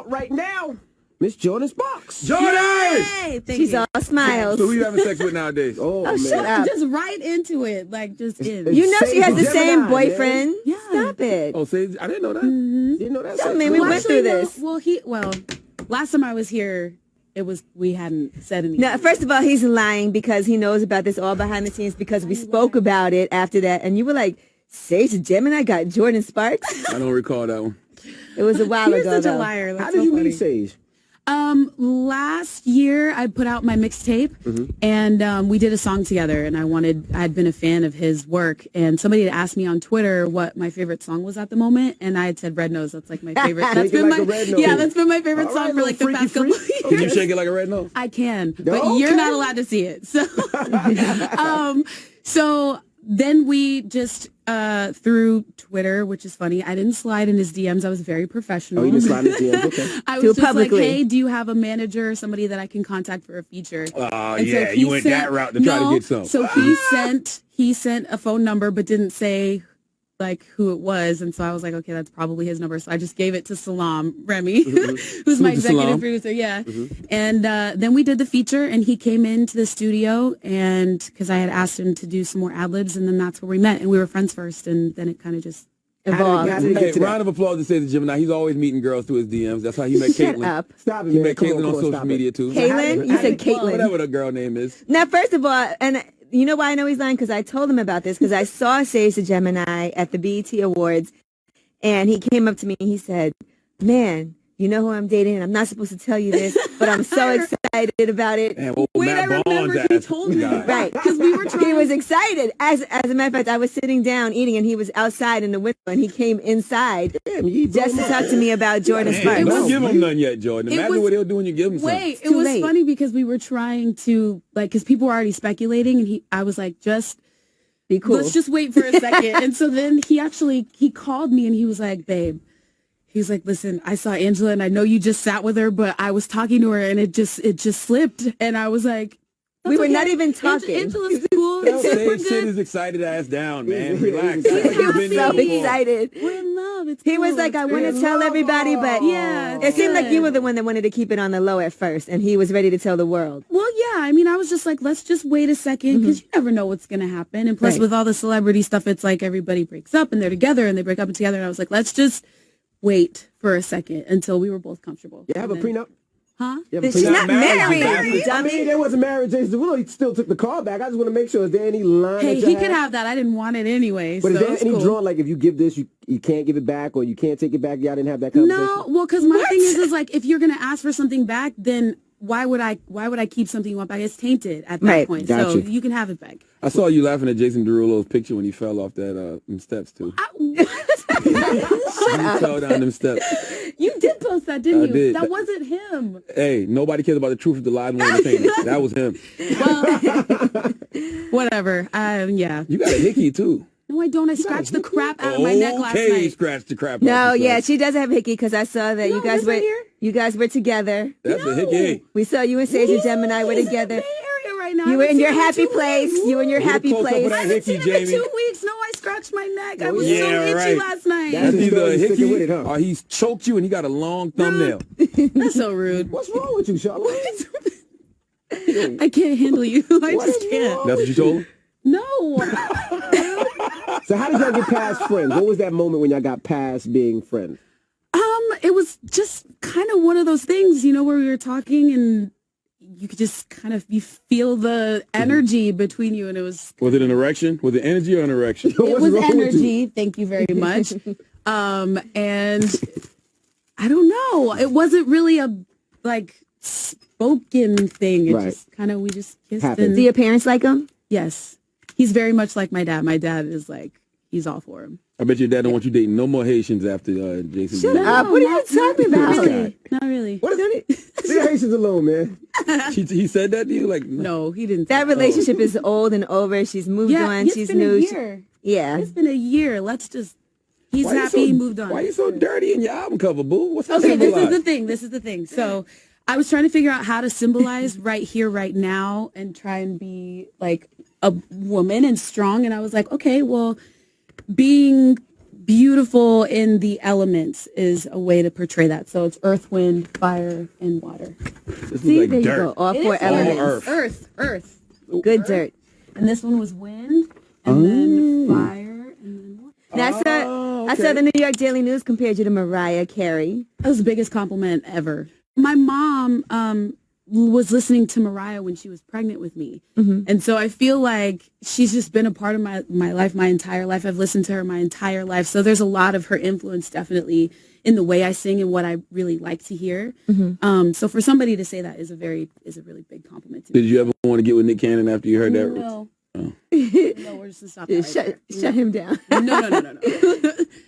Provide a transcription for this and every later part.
right now. Miss Jordin's box. Jordin! Hey, She's all smiles. So who you having sex with nowadays? Oh, Oh, man. shut up. Just right into it, like just in. it's You know she has the Gemini, same man. boyfriend. Yeah. Stop it. Oh, Sage, I didn't know that. You didn't know that? Don't make me Well, went actually, through no. this. Well, last time I was here, we hadn't said anything. No, first of all, he's lying because he knows about this all behind the scenes because we spoke about it after that. And you were like, Sage Gemini got Jordin Sparks? I don't recall that one. It was a while You're ago, such a though. liar. That's How did so you funny. meet Sage? Last year I put out my mixtape and we did a song together and I'd been a fan of his work and somebody had asked me on Twitter what my favorite song was at the moment and I had said Red Nose. That's like my favorite. That's been like a Red Nose. that's been my favorite All song right, for like the little past couple of freaky years. Can you shake it like a red nose? I can, but Okay. you're not allowed to see it. So, so then we just through Twitter, which is funny. I didn't slide in his DMs. I was very professional. Oh, you didn't slide in his DMs? Okay. I Do was it just publicly. like, hey, do you have a manager or somebody that I can contact for a feature? Oh, And so yeah, he you went that route to try to get some. So he sent a phone number, but didn't say like who it was, and so I was like, okay, that's probably his number. So I just gave it to Salam Remy, who's my executive Salam. producer. Yeah, and then we did the feature, and he came into the studio, and because I had asked him to do some more ad libs, and then that's where we met, and we were friends first, and then it kind of just Evolved. How did it Hey, get to that? round of applause to Sage Gemini. He's always meeting girls through his DMs. That's how he met Shut Caitlyn. up. Stop it, He man. met Come Caitlyn on stop social it. media too. Caitlyn? You said Caitlyn. Whatever the girl name is. Now, first of all, and you know why I know he's lying? Because I told him about this because I saw Sage the Gemini at the BET Awards and he came up to me and he said, man, you know who I'm dating? I'm not supposed to tell you this, but I'm so excited about it. And old Wait, Matt I remember Bond's he ass told me. died. Right. because we were trying. He was excited. As a matter of fact, I was sitting down eating and he was outside in the window and he came inside Damn, you just to talk to me about Jordin Man, Sparks. don't give him none yet, Jordan. It Imagine was- what he'll do when you give him Wait, it too was late. funny because we were trying to because people were already speculating, and I was like, just Be cool. let's just wait for a second. And so then he called me and he was like, babe, he's like, listen, I saw Angela and I know you just sat with her, but I was talking to her and it just slipped. And I was like, We were "That's not okay. even talking." Angela's cool. something. We're Sage sit good. his excited ass down, man. He's Relax. happy. He's been there so before. excited. We're in love. It's He was cool. like, I It's want to great. tell everybody, but Yeah, it seemed like you were good. the one that wanted to keep it on the low at first, and he was ready to tell the world. Well, yeah. I mean, I was just like, let's just wait a second because you never know what's going to happen. And plus, Right. with all the celebrity stuff, it's like everybody breaks up and they're together and they break up and together. And I was like, let's just wait for a second until we were both comfortable. You have a And then- prenup? Huh? You have a She's prenup? not married, I dummy. mean, there wasn't married. Jason Derulo, he still took the call back. I just want to make sure, is there any line Hey, that you he could have that. I didn't want it anyway. But so is there it's any cool. drawing, like if you give this, you can't give it back, or you can't take it back? Y'all didn't have that conversation? No, well, because my thing is like, if you're gonna ask for something back, then why would I keep something you want back? It's tainted at that Right. point, Got so you. you can have it back. I saw you laughing at Jason Derulo's picture when he fell off that them steps too. He fell down them steps. You did post that, didn't I you? did. That wasn't him. Hey, nobody cares about the truth of the lie more than the painting. That was him. Well, whatever. Yeah. You got a hickey too. No, I don't. I scratched the crap out of my neck last Okay, night. scratch the crap. No, off yeah, yourself. she does have hickey because I saw that No, this right here? you guys were together. That's a hickey. We saw you and Sage and Gemini were He's together. in the Bay Area right now. You I were in haven't your seen him happy 2 place. weeks. You were in your Get a happy close-up of place. that I haven't seen hickey, him in Jamie. 2 weeks. No, I scratched my neck. I Oh, was yeah, so itchy right. last night. That's That's either a sticking hickey with it, huh? or he's choked you and he got a long thumbnail. That's so rude. What's wrong with you, Charlotte? I can't handle you. I What's just can't. wrong? That's what you told him? No. So how did y'all get past friends? What was that moment when y'all got past being friends? It was just kind of one of those things, you know, where we were talking and you could just kind of feel the energy between you, and it was Was it an erection? Was it energy or an erection? it What's was wrong with you? energy. Thank you very much. And I don't know. It wasn't really a like spoken thing. It Right. just kind of we just kissed. Happened. Do your parents like him? Yes, he's very much like my dad. My dad is like he's all for him. I bet your dad don't want you dating no more Haitians after Jason. Shut Derulo. up. What are you not- talking Not about? really. Not really. What is it? Leave Haitians alone, man. He said that to you? Like, No, he didn't. That relationship is old and over. She's moved yeah, on. it's She's been new. a year. Yeah. It's been a year. Let's just. He's why you happy. He moved on. Why you so dirty in your album cover, boo? What's that Okay, this is symbolize? the thing. This is the thing. So I was trying to figure out how to symbolize right here, right now, and try and be like a woman and strong. And I was like, okay, well, being beautiful in the elements is a way to portray that. So it's earth, wind, fire, and water. This See, is there like you dirt. go. All It four is elements. Earth. Good Earth. dirt. And this one was wind, and then fire, and then water. Now, I saw the New York Daily News compared you to Mariah Carey. That was the biggest compliment ever. My mom was listening to Mariah when she was pregnant with me. And so I feel like she's just been a part of my life, my entire life. I've listened to her my entire life. So there's a lot of her influence definitely in the way I sing and what I really like to hear. So for somebody to say that is a really big compliment to me. Did you ever want to get with Nick Cannon after you heard that? No. No, we're just going to stop that right Shut him down. No.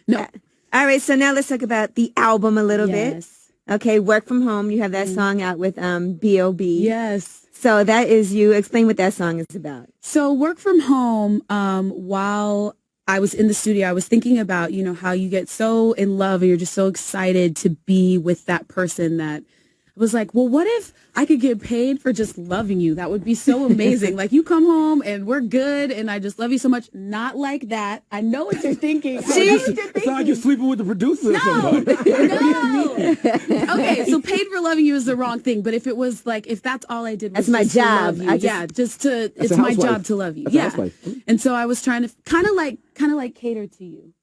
No. All right, so now let's talk about the album a little bit. Yes. Okay, Work From Home. You have that song out with B.O.B. Yes. So that is you. Explain what that song is about. So Work From Home, while I was in the studio, I was thinking about, how you get so in love and you're just so excited to be with that person that I was like, well, what if I could get paid for just loving you? That would be so amazing. Like, you come home and we're good and I just love you so much. Not like that. I know what you're thinking. It's not like you're sleeping with the producer or somebody. No. Okay, so paid for loving you is the wrong thing. But if it was like, if that's all I did was That's my just to job. love you, it's a my housewife. job to love you. That's a Yeah. housewife. And so I was trying to kind of like cater to you.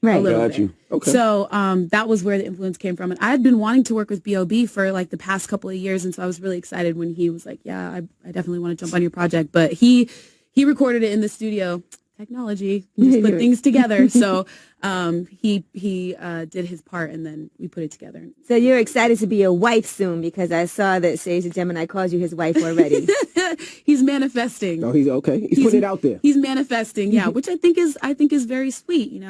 Right. A little Got bit. you. Okay. So that was where the influence came from. And I had been wanting to work with B.O.B. for like the past couple of years. And so I was really excited when he was like, yeah, I definitely want to jump on your project. But he recorded it in the studio. Technology, just put things together. So he did his part and then we put it together. So you're excited to be a wife soon because I saw that Sage the Gemini calls you his wife already. He's manifesting. Oh, he's okay. He's putting it out there. He's manifesting, yeah, which I think is very sweet,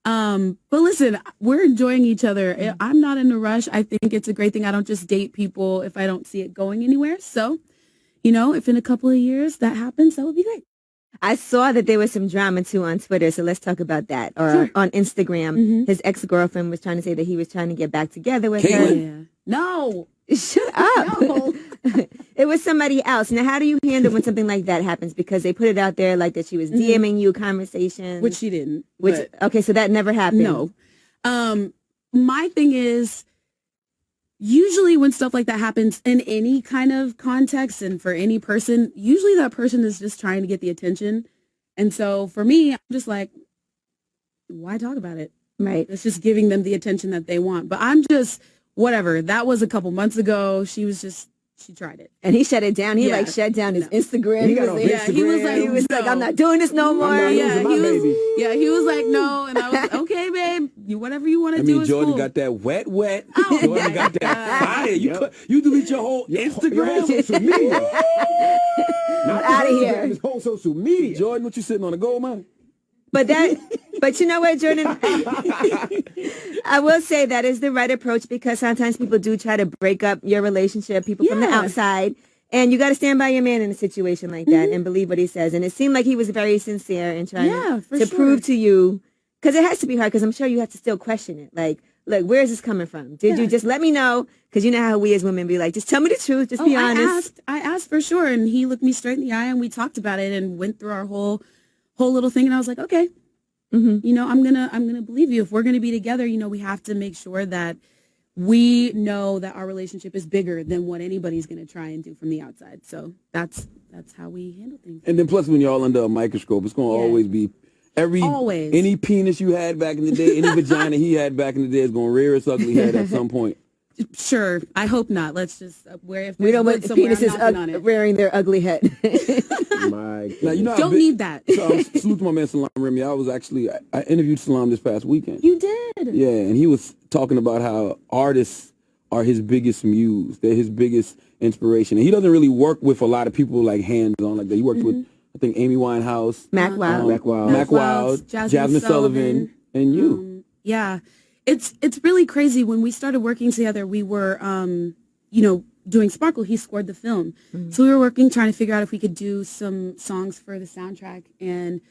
But listen, we're enjoying each other. I'm not in a rush. I think it's a great thing. I don't just date people if I don't see it going anywhere. So, if in a couple of years that happens, that would be great. I saw that there was some drama too on Twitter, so let's talk about that. Or Sure. on Instagram, his ex-girlfriend was trying to say that he was trying to get back together with her. Caitlyn? Yeah. No. Shut up. No. It was somebody else. Now, how do you handle when something like that happens? Because they put it out there like that she was DMing you conversations. Which she didn't. Which, but okay, so that never happened. no. My thing is, usually when stuff like that happens in any kind of context and for any person, usually that person is just trying to get the attention. And so for me, I'm just like, why talk about it? Right. It's just giving them the attention that they want. But I'm just, whatever. That was a couple months ago. She tried it. And he shut it down. He Yeah. shut down his No. Instagram. He got on Yeah, he was like, He was like, no. I'm not doing this no more. not losing Yeah, my baby. he was like, no. And I was like, okay, babe, whatever you want to I do mean, is Jordan cool. got that wet. Oh, Jordan my got that God. fire. Yep. You delete your whole Your Instagram. whole social media. Not Outta just here. Instagram, his whole social media. Jordan, what you sitting on a gold mine? But you know what, Jordan? I will say that is the right approach because sometimes people do try to break up your relationship, people from the Yeah. outside. And you got to stand by your man in a situation like that and believe what he says. And it seemed like he was very sincere in trying for to sure. prove to you, because it has to be hard, because I'm sure you have to still question it. Like, look, where is this coming from? Did you just let me know? Because you know how we as women be like, just tell me the truth, just be honest. I asked for sure, and he looked me straight in the eye, and we talked about it, and went through our whole little thing, and I was like, okay, I'm gonna believe you. If we're gonna be together, we have to make sure that we know that our relationship is bigger than what anybody's gonna try and do from the outside. So that's how we handle things. And then plus, when you're all under a microscope, it's going to always be Always. any penis you had back in the day, any vagina he had back in the day is going to rear its ugly head at some point. Sure, I hope not. Let's just if We don't want there's wood somewhere, I'm knocking on penises it. rearing their ugly head. My Now, you know, Don't need that. So, salute to my man Salam Remy. I interviewed Salam this past weekend. You did. Yeah, and he was talking about how artists are his biggest muse. They're his biggest inspiration. And he doesn't really work with a lot of people like hands-on like that. He worked with, I think, Amy Winehouse, Mac Wild. Mac Wild. Mac Wild, Jasmine Sullivan, and you. Yeah, it's really crazy. When we started working together, we were, doing Sparkle. He scored the film, so we were working, trying to figure out if we could do some songs for the soundtrack. And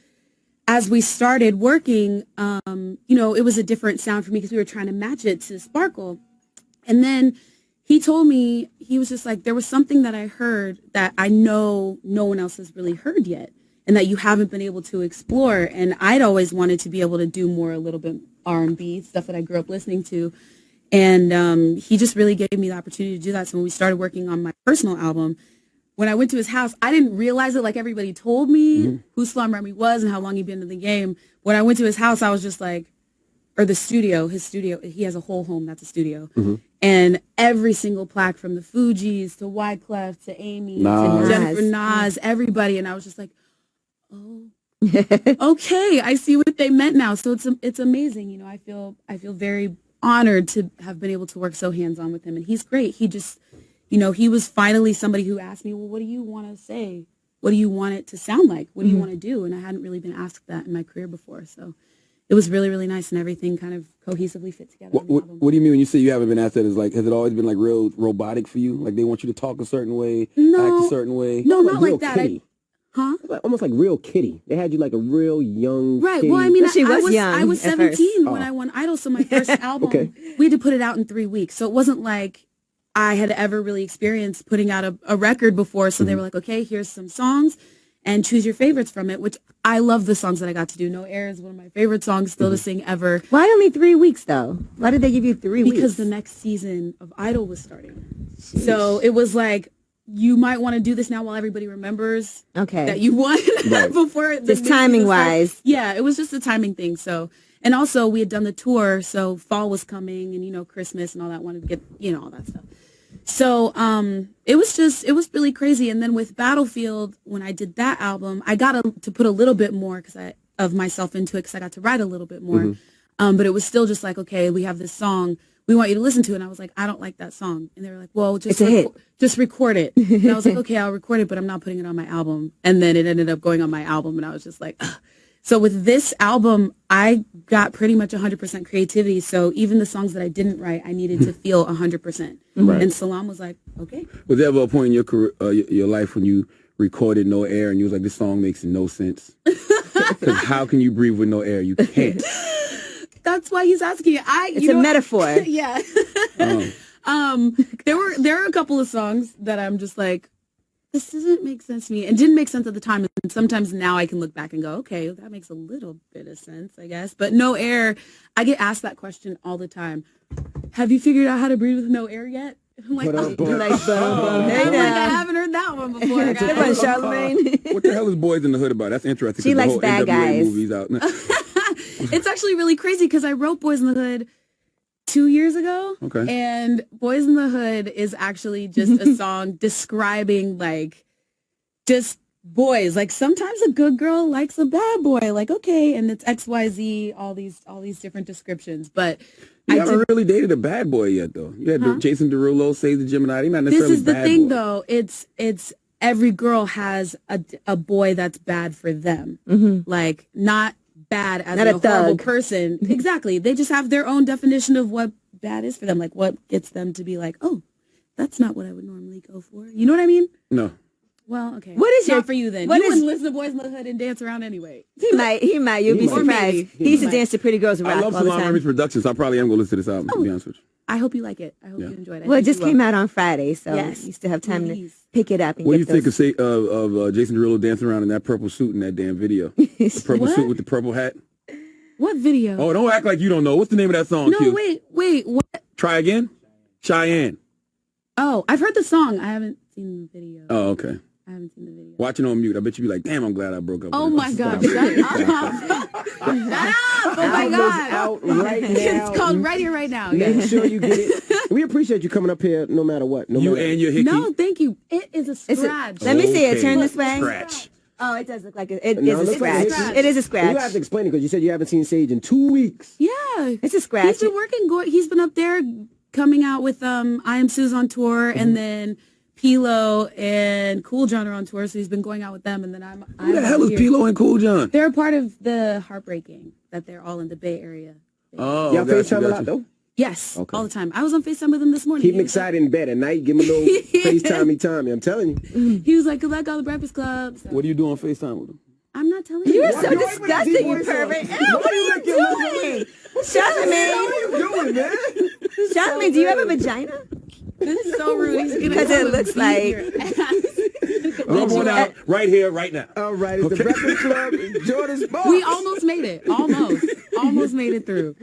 as we started working, it was a different sound for me because we were trying to match it to Sparkle. And then he told me, he was just like, there was something that I heard that I know no one else has really heard yet, and that you haven't been able to explore. And I'd always wanted to be able to do more, a little bit R&B, stuff that I grew up listening to. And he just really gave me the opportunity to do that. So when we started working on my personal album, when I went to his house, I didn't realize it like everybody told me who Salaam Remi was and how long he'd been in the game. When I went to his house, I was just like, or the studio, his studio, he has a whole home that's a studio. And every single plaque from the Fugees to Wyclef to Amy to Jennifer Nas, everybody. And I was just like, oh, okay, I see what they meant now. So it's amazing. You know, I feel very honored to have been able to work so hands-on with him. And he's great. He just, you know, he was finally somebody who asked me, well, what do you want to say? What do you want it to sound like? What do you want to do? And I hadn't really been asked that in my career before. So it was really, really nice, and everything kind of cohesively fit together. What do you mean when you say you haven't been asked that? Is like, has it always been like real robotic for you? Like they want you to talk a certain way, act a certain way? No, not like that. Almost like real Kitty. They had you like a real young Right. Kitty. Well, I mean, She was young I was at 17 when I won Idol, so my first album, we had to put it out in 3 weeks. So it wasn't like I had ever really experienced putting out a record before. So they were like, okay, here's some songs and choose your favorites from it, which I love the songs that I got to do. No Air is one of my favorite songs still to sing ever. Why only 3 weeks, though? Why did they give you 3 weeks? Because the next season of Idol was starting. So it was like, you might want to do this now while everybody remembers that you won before. Just timing-wise. Yeah, it was just a timing thing. So, and also we had done the tour, so fall was coming and, you know, Christmas and all that, wanted to get, you know, all that stuff. So it was really crazy. And then with Battlefield, when I did that album, I got to put a little bit more of myself into it because I got to write a little bit more. But it was still just like, okay, we have this song. We want you to listen to it. And I was like, I don't like that song. And they were like, well, just record it. And I was like, okay, I'll record it, but I'm not putting it on my album. And then it ended up going on my album. And I was just like, ugh. So with this album, I got pretty much 100% creativity. So even the songs that I didn't write, I needed to feel 100%. And Salaam was like, okay. Was there ever a point in your career, your life when you recorded No Air and you was like, this song makes no sense? Because how can you breathe with no air? You can't. That's why he's asking. It's a metaphor. Yeah. There are a couple of songs that I'm just like, this doesn't make sense to me. It didn't make sense at the time. And sometimes now I can look back and go, okay, that makes a little bit of sense, I guess. But No Air, I get asked that question all the time. Have you figured out how to breathe with no air yet? I'm like, I haven't heard that one before. Charlamagne. What the hell is Boys in the Hood about? That's interesting. She likes bad guys. Movies out. It's actually really crazy because I wrote Boys in the Hood 2 years ago. Okay. And Boys in the Hood is actually just a song describing like just boys. Like sometimes a good girl likes a bad boy. Like, okay, and it's XYZ, all these different descriptions. But you haven't really dated a bad boy yet, though. You had Jason Derulo, Save the Gemini. He's not necessarily this is the bad thing, boy. though. It's every girl has a boy that's bad for them. Like not bad as a horrible person. Exactly. They just have their own definition of what bad is for them. Like what gets them to be like, oh, that's not what I would normally go for. You know what I mean? No. Well, okay. What is not for you then? You wouldn't listen to Boys in the Hood and dance around anyway. He might. You'll be surprised. He used to dance to Pretty Girls Rock. I love Salaam Remi's production, so I probably am going to listen to this album, to be honest with you. I hope you like it. I hope you enjoy it. Well, it just came out on Friday, so you still have time to pick it up. And what do you think of Jason Derulo dancing around in that purple suit in that damn video? The purple suit with the purple hat? What video? Oh, don't act like you don't know. What's the name of that song, No, Q? wait. What? Try again? Cheyenne. Oh, I've heard the song. I haven't seen the video. Oh, okay. I haven't seen the video. Watching on mute. I bet you'd be like, damn, I'm glad I broke up with Oh, her. my God. Shut up. Shut up. Oh, my God. Out right now. It's called Right Here, Right Now. Make sure you get it. We appreciate you coming up here no matter what. You and your hickey? No, thank you. It is a scratch. Let me see it. Turn this way. Scratch. Oh, it does look like it is a scratch. It is a scratch. You have to explain it because you said you haven't seen Sage in 2 weeks. Yeah. It's a scratch. He's been working. He's been up there coming out with I Am Sue's on tour, and then Pilo and Cool John are on tour, so he's been going out with them, and then I'm Who the hell is Pilo and Cool John? They're a part of the Heartbreaking, that they're all in the Bay Area. Oh, y'all FaceTime a lot, though? Yes, all the time. I was on FaceTime with him this morning. Keep him excited in bed at night. Give him a little FaceTime-y time. I'm telling you. He was like, good luck on the Breakfast Club. So. What do you do on FaceTime with him? I'm not telling you. You're so disgusting, you pervert. What are you doing? Charlamagne. What are you doing, man? Charlamagne, do you have a vagina? This is so rude. He's gonna Because come it and looks beat like- your ass. Rub one out right here, right now. All right, it's the Breakfast Club. Jordan's boss. We almost made it. Almost made it through.